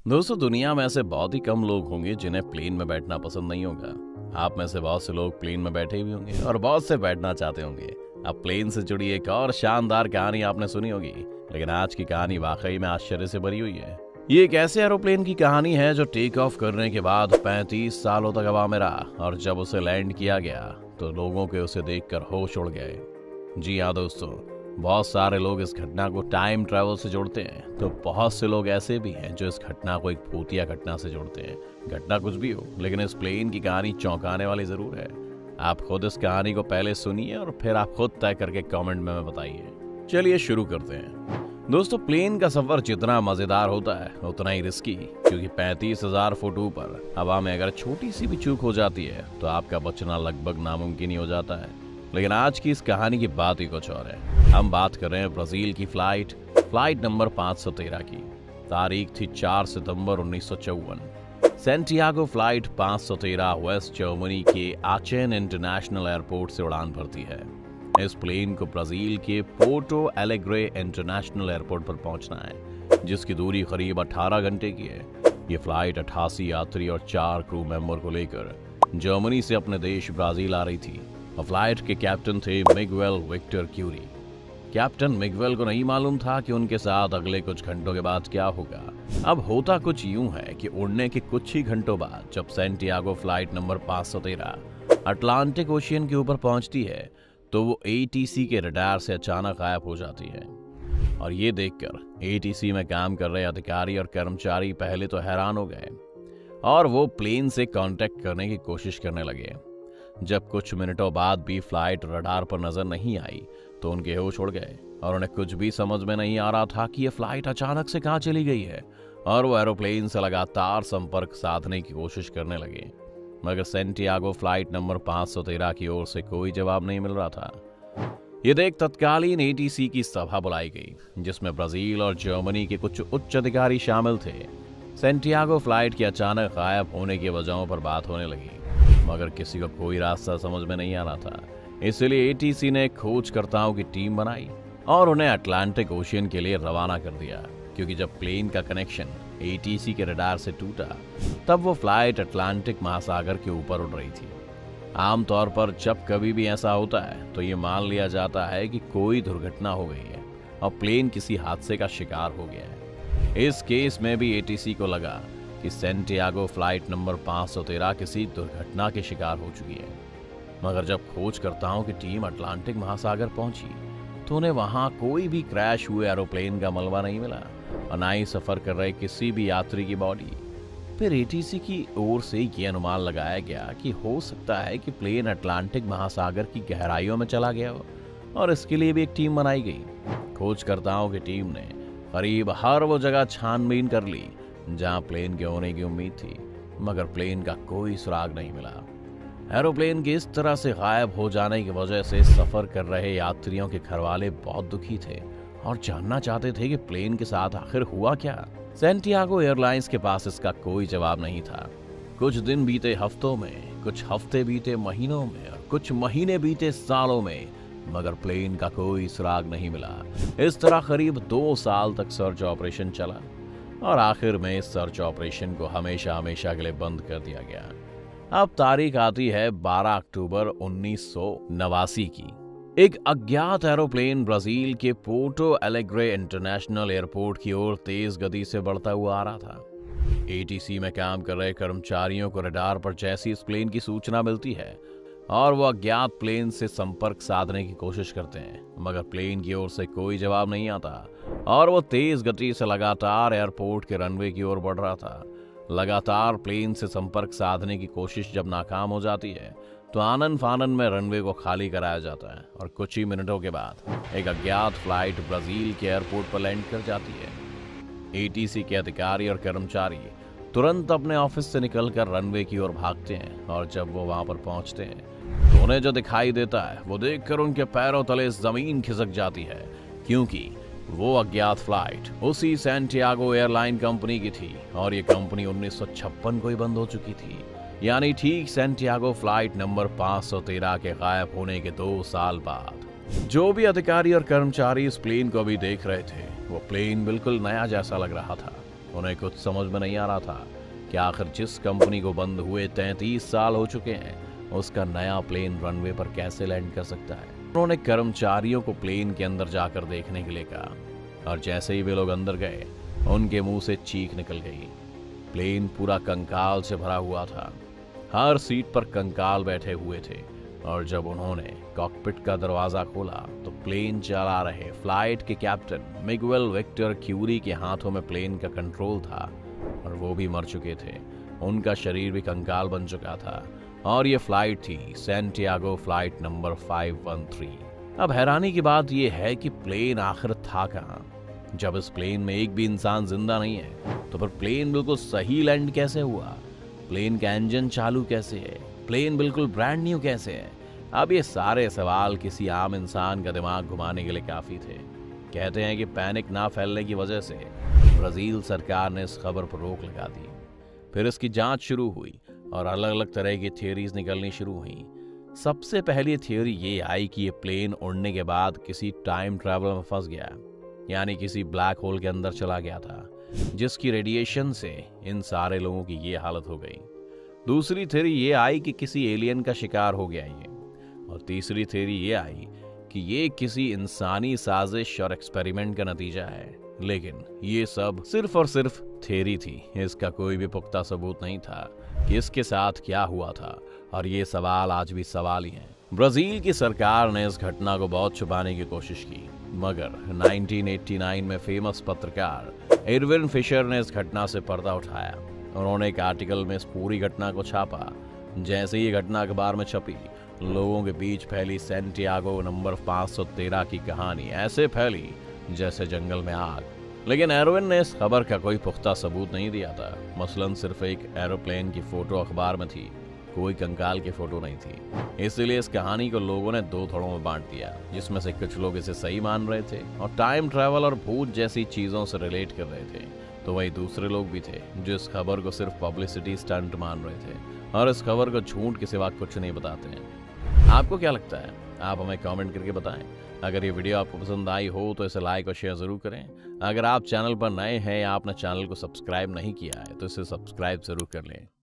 दोस्तों, दुनिया में ऐसे बहुत ही कम लोग होंगे जिन्हें प्लेन में बैठना पसंद नहीं होगा। आप में से बहुत से लोग प्लेन में बैठे भी होंगे और बहुत से बैठना चाहते होंगे। अब प्लेन से जुड़ी एक और शानदार कहानी आपने सुनी होगी, लेकिन आज की कहानी वाकई में आश्चर्य से भरी हुई है। ये एक ऐसे एरोप्लेन की कहानी है जो टेक ऑफ करने के बाद 35 सालों तक हवा में रहा, और जब उसे लैंड किया गया तो लोगों के उसे देखकर होश उड़ गए। जी हाँ दोस्तों, बहुत सारे लोग इस घटना को टाइम ट्रैवल से जोड़ते हैं, तो बहुत से लोग ऐसे भी हैं जो इस घटना को एक भूतिया घटना से जोड़ते हैं। घटना कुछ भी हो, लेकिन इस प्लेन की कहानी चौंकाने वाली जरूर है। आप खुद इस कहानी को पहले सुनिए और फिर आप खुद तय करके कमेंट में बताइए। चलिए शुरू करते हैं। दोस्तों, प्लेन का सफर जितना मजेदार होता है उतना ही रिस्की, क्योंकि 35,000 फुट ऊपर हवा में अगर छोटी सी भी चूक हो जाती है तो आपका बचना लगभग नामुमकिन ही हो जाता है। लेकिन आज की इस कहानी की बात ही कुछ और है। हम बात कर रहे हैं ब्राजील की फ्लाइट नंबर 513 की। तारीख थी 4 सितंबर 1954। सेंटियागो फ्लाइट 513 वेस्ट जर्मनी के आचेन इंटरनेशनल एयरपोर्ट से उड़ान भरती है। इस प्लेन को ब्राजील के पोर्टो एलेग्रे इंटरनेशनल एयरपोर्ट पर पहुंचना है, जिसकी दूरी करीब 18 घंटे की है। ये फ्लाइट 88 यात्री और 4 क्रू मेंबर को लेकर जर्मनी से अपने देश ब्राजील आ रही थी। फ्लाइट के कैप्टन थे Miguel Victor Curie. Captain Miguel को नहीं मालूम था कि उनके साथ अगले कुछ घंटों के बाद क्या होगा। अब होता कुछ यूं है कि उड़ने के कुछ ही घंटों बाद जब Santiago flight number 513 Atlantic ocean के ऊपर पहुंचती है तो वो एटीसी के रडार से अचानक गायब हो जाती है। और ये देखकर एटीसी में काम कर रहे अधिकारी और कर्मचारी पहले तो हैरान हो गए और वो प्लेन से कांटेक्ट करने की कोशिश करने लगे। जब कुछ मिनटों बाद भी फ्लाइट रडार पर नजर नहीं आई तो उनके होश उड़ गए और उन्हें कुछ भी समझ में नहीं आ रहा था कि यह फ्लाइट अचानक से कहां चली गई है, और वो एरोप्लेन से लगातार संपर्क साधने की कोशिश करने लगे। मगर सेंटियागो फ्लाइट नंबर 513 की ओर से कोई जवाब नहीं मिल रहा था। ये देख तत्कालीन एटीसी की सभा बुलाई गई, जिसमें ब्राजील और जर्मनी के कुछ उच्च अधिकारी शामिल थे। सेंटियागो फ्लाइट के अचानक गायब होने की वजहों पर बात होने लगी, मगर किसी को कोई रास्ता समझ में नहीं आ रहा था। इसलिए एटीसी ने खोजकर्ताओं की टीम बनाई और उन्हें अटलांटिक ओशियन के लिए रवाना कर दिया, क्योंकि जब प्लेन का कनेक्शन एटीसी के रडार से टूटा तब वो फ्लाइट अटलांटिक महासागर के ऊपर उड़ रही थी। आमतौर पर जब कभी भी ऐसा होता है तो ये मान लिया जाता है कि कोई दुर्घटना हो गई है और प्लेन किसी हादसे का शिकार हो गया है। इस केस में भी एटीसी को लगा कि सेंटियागो फ्लाइट नंबर 513 किसी दुर्घटना के शिकार हो चुकी है। मगर जब खोजकर्ताओं की टीम अटलांटिक महासागर पहुंची तो उन्हें वहां कोई भी क्रैश हुए एरोप्लेन का मलबा नहीं मिला और ना ही सफर कर रहे किसी भी यात्री की बॉडी। फिर एटीसी की ओर से ये अनुमान लगाया गया कि हो सकता है कि प्लेन अटलांटिक महासागर की गहराइयों में चला गया हो, और इसके लिए भी एक टीम बनाई गई। खोजकर्ताओं की टीम ने करीब हर वो जगह छानबीन कर ली जहां प्लेन के होने की उम्मीद थी, मगर प्लेन का कोई सुराग नहीं मिला। एरोप्लेन के इस तरह से गायब हो जाने की वजह से सफर कर रहे यात्रियों के घरवाले बहुत दुखी थे और जानना चाहते थे कि प्लेन के साथ आखिर हुआ क्या। सेंटियागो एयरलाइंस के पास इसका कोई जवाब नहीं था। कुछ दिन बीते हफ्तों में, कुछ हफ्ते बीते महीनों में और कुछ महीने बीते सालों में, मगर प्लेन का कोई सुराग नहीं मिला। इस तरह करीब 2 साल तक सर्च ऑपरेशन चला और आखिर में इस सर्च ऑपरेशन को हमेशा हमेशा के लिए बंद कर दिया गया। अब तारीख आती है 12 अक्टूबर 1989 की। एक अज्ञात एरोप्लेन ब्राजील के पोर्टो एलेग्रे इंटरनेशनल एयरपोर्ट की ओर तेज गति से बढ़ता हुआ आ रहा था। एटीसी में काम कर रहे कर्मचारियों को रडार पर जैसी इस प्लेन की सूचना मिलती है और वो अज्ञात प्लेन से संपर्क साधने की कोशिश करते हैं, मगर प्लेन की ओर से कोई जवाब नहीं आता और वो तेज गति से लगातार एयरपोर्ट के रनवे की ओर बढ़ रहा था। लगातार प्लेन से संपर्क साधने की कोशिश जब नाकाम हो जाती है तो आनन फानन में रनवे को खाली कराया जाता है और कुछ ही मिनटों के बाद एक अज्ञात फ्लाइट ब्राजील के एयरपोर्ट पर लैंड कर जाती है। एटीसी के अधिकारी और कर्मचारी तुरंत अपने ऑफिस से निकलकर रनवे की ओर भागते हैं और जब वो वहां पर पहुंचते हैं तो उन्हें जो दिखाई देता है वो देखकर उनके पैरों तले जमीन खिसक जाती है, क्योंकि वो अज्ञात फ्लाइट उसी सेंटियागो एयरलाइन कंपनी की थी और ये कंपनी 1956 को ही बंद हो चुकी थी। यानी ठीक सेंटियागो फ्लाइट नंबर 513 के गायब होने के 2 साल बाद। जो भी अधिकारी और कर्मचारी इस प्लेन को अभी देख रहे थे वो प्लेन बिल्कुल नया जैसा लग रहा था। उन्हें कुछ समझ में नहीं आ रहा था कि आखिर जिस कंपनी को बंद हुए 33 साल हो चुके हैं, उसका नया प्लेन रनवे पर कैसे लैंड कर सकता है। उन्होंने कर्मचारियों को प्लेन के अंदर जाकर देखने के लिए कहा और जैसे ही वे लोग अंदर गए, उनके मुंह से चीख निकल गई। प्लेन पूरा कंकाल से भरा हुआ था। हर सीट पर कंकाल बैठे हुए थे और जब उन्होंने कॉकपिट का दरवाजा खोला तो प्लेन चला रहे फ्लाइट के कैप्टन मिगुएल विक्टर क्यूरी के हाथों में प्लेन का कंट्रोल था और वो भी मर चुके थे। उनका शरीर भी कंकाल बन चुका था और ये फ्लाइट थी सैंटियागो फ्लाइट नंबर 513। अब हैरानी की बात यह है कि प्लेन आखिर था कहां? जब इस प्लेन में एक भी इंसान जिंदा नहीं है तो फिर प्लेन बिल्कुल सही लैंड कैसे हुआ? प्लेन का इंजन चालू कैसे है? प्लेन बिल्कुल ब्रांड न्यू कैसे है? अब ये सारे सवाल किसी आम इंसान का दिमाग घुमाने के लिए काफी थे। कहते हैं कि पैनिक ना फैलने की वजह से ब्राजील सरकार ने इस खबर पर रोक लगा दी। फिर इसकी जांच शुरू हुई और अलग अलग तरह की थियरीज निकलनी शुरू हुई। सबसे पहली थियरी ये आई कि ये प्लेन उड़ने के बाद किसी टाइम ट्रैवल में फंस गया, यानी किसी ब्लैक होल के अंदर चला गया था, जिसकी रेडिएशन से इन सारे लोगों की ये हालत हो गई। दूसरी थ्योरी ये आई कि किसी एलियन का शिकार हो गया ये, और तीसरी थ्योरी ये आई कि ये किसी इंसानी साजिश और एक्सपेरिमेंट का नतीजा है। लेकिन ये सब सिर्फ और सिर्फ थ्योरी थी। इसका कोई भी पुख्ता सबूत नहीं था कि इसके साथ क्या हुआ था, और ये सवाल आज भी सवाल ही हैं। ब्राजील की सरकार ने इस घटना को बहुत छुपाने की कोशिश की, मगर 1989 में फेमस पत्रकार एडविन फिशर ने इस घटना से पर्दा उठाया। उन्होंने एक आर्टिकल में इस पूरी घटना को छापा। जैसे ही घटना अखबार में छपी, लोगों के बीच फैली सैंटियागो नंबर 513 की कहानी ऐसे फैली जैसे जंगल में आग। लेकिन एडविन ने इस खबर का कोई पुख्ता सबूत नहीं दिया था। मसलन सिर्फ एक एरोप्लेन की फोटो अखबार में थी, कोई कंकाल की फोटो नहीं थी। इसलिए इस कहानी को लोगों ने दो थोड़ों में बांट दिया, जिसमें से कुछ लोग इसे सही मान रहे थे और टाइम ट्रैवल और भूत जैसी चीजों से रिलेट कर रहे थे, तो वही दूसरे लोग भी थे जो इस खबर को सिर्फ पब्लिसिटी स्टंट मान रहे थे और इस खबर को झूठ के सिवा कुछ नहीं बताते हैं। आपको क्या लगता है? आप हमें कमेंट करके बताएं। अगर ये वीडियो आपको पसंद आई हो तो इसे लाइक और शेयर जरूर करें। अगर आप चैनल पर नए हैं या आपने चैनल को सब्सक्राइब नहीं किया है तो इसे सब्सक्राइब जरूर कर लें।